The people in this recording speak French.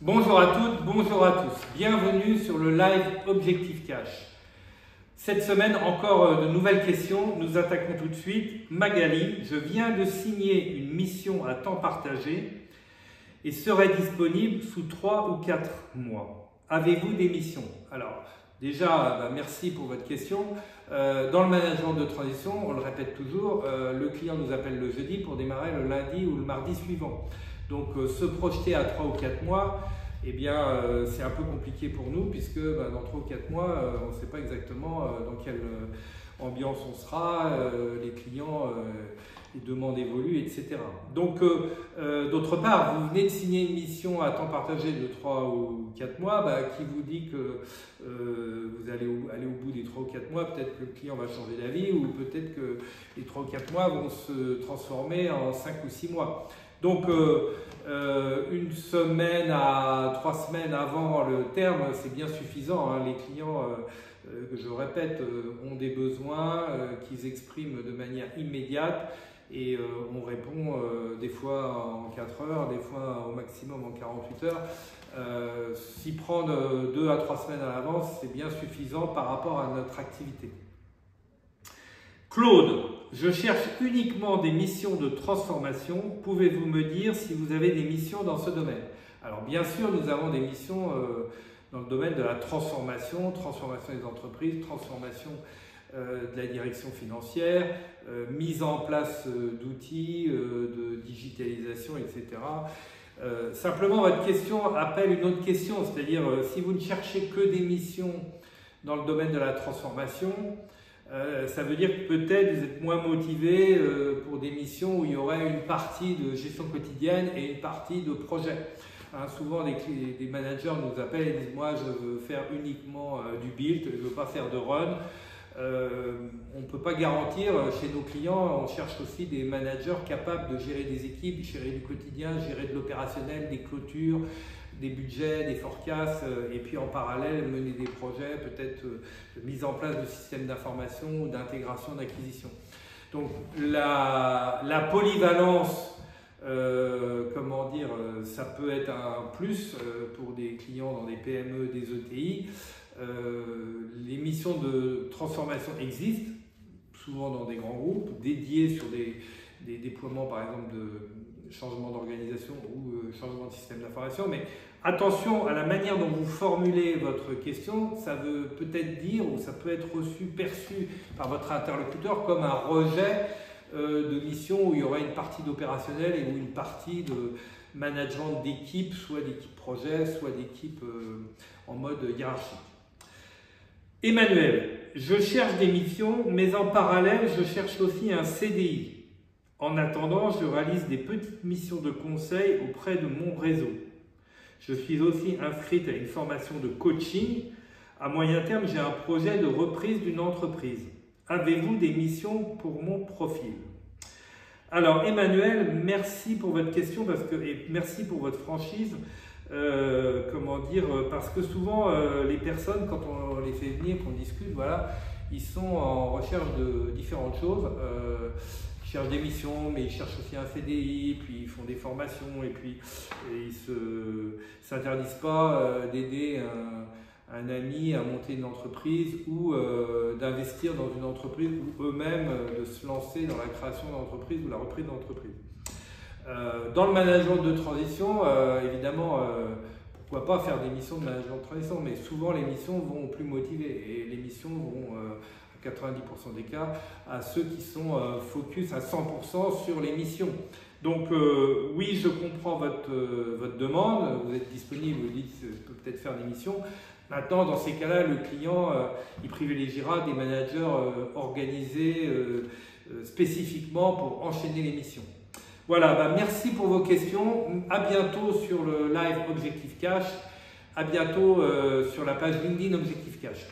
Bonjour à toutes, bonjour à tous. Bienvenue sur le live Objectif Cash. Cette semaine, encore de nouvelles questions. Nous attaquons tout de suite. Magali, je viens de signer une mission à temps partagé et serai disponible sous 3 ou 4 mois. Avez-vous des missions? Alors, déjà, merci pour votre question. Dans le management de transition, on le répète toujours, le client nous appelle le jeudi pour démarrer le lundi ou le mardi suivant. Donc, se projeter à 3 ou 4 mois, eh bien, c'est un peu compliqué pour nous puisque dans 3 ou 4 mois, on ne sait pas exactement dans quelle ambiance on sera, les clients, les demandes évoluent, etc. Donc, d'autre part, vous venez de signer une mission à temps partagé de 3 ou 4 mois, qui vous dit que vous allez aller au bout des 3 ou 4 mois, peut-être que le client va changer d'avis ou peut-être que les 3 ou 4 mois vont se transformer en 5 ou 6 mois. Donc, une semaine à 3 semaines avant le terme, c'est bien suffisant. Les clients, je répète, ont des besoins qu'ils expriment de manière immédiate et on répond des fois en 4 heures, des fois au maximum en 48 heures. S'y prendre 2 à 3 semaines à l'avance, c'est bien suffisant par rapport à notre activité. Claude, je cherche uniquement des missions de transformation. Pouvez-vous me dire si vous avez des missions dans ce domaine? Alors bien sûr, nous avons des missions dans le domaine de la transformation, transformation des entreprises, transformation de la direction financière, mise en place d'outils, de digitalisation, etc. Simplement, votre question appelle une autre question, c'est-à-dire si vous ne cherchez que des missions dans le domaine de la transformation, ça veut dire que peut-être vous êtes moins motivé pour des missions où il y aurait une partie de gestion quotidienne et une partie de projet. Souvent, des managers nous appellent et disent « Moi, je veux faire uniquement du build, je ne veux pas faire de run ». On ne peut pas garantir chez nos clients, on cherche aussi des managers capables de gérer des équipes, gérer du quotidien, gérer de l'opérationnel, des clôtures, des budgets, des forecasts, et puis en parallèle mener des projets, peut-être de mise en place de systèmes d'information ou d'intégration d'acquisition. Donc la polyvalence, ça peut être un plus pour des clients dans des PME, des ETI. Les missions de transformation existent, souvent dans des grands groupes, dédiés sur des déploiements par exemple de changement d'organisation ou changement de système d'information, mais attention à la manière dont vous formulez votre question, ça veut peut-être dire ou ça peut être reçu, perçu par votre interlocuteur comme un rejet de mission où il y aurait une partie d'opérationnel et ou une partie de management d'équipe, soit d'équipe projet, soit d'équipe en mode hiérarchique. Emmanuel, je cherche des missions, mais en parallèle, je cherche aussi un CDI. En attendant, je réalise des petites missions de conseil auprès de mon réseau. Je suis aussi inscrite à une formation de coaching. À moyen terme, j'ai un projet de reprise d'une entreprise. Avez-vous des missions pour mon profil? Alors Emmanuel, merci pour votre question et merci pour votre franchise. Parce que souvent les personnes, quand on les fait venir, qu'on discute, voilà, ils sont en recherche de différentes choses. Ils cherchent des missions, mais ils cherchent aussi un CDI, puis ils font des formations, et puis ils ne s'interdisent pas d'aider un ami à monter une entreprise ou d'investir dans une entreprise ou eux-mêmes de se lancer dans la création d'entreprise ou la reprise d'entreprise. Dans le management de transition, évidemment, pourquoi pas faire des missions de management de transition, mais souvent les missions vont plus motiver et les missions vont à 90% des cas à ceux qui sont focus à 100% sur les missions. Donc oui, je comprends votre demande, vous êtes disponible, vous dites je peux peut-être faire des missions. Maintenant, dans ces cas-là, le client il privilégiera des managers organisés spécifiquement pour enchaîner les missions. Voilà, merci pour vos questions. À bientôt sur le live Objectif Cash. À bientôt sur la page LinkedIn Objectif Cash.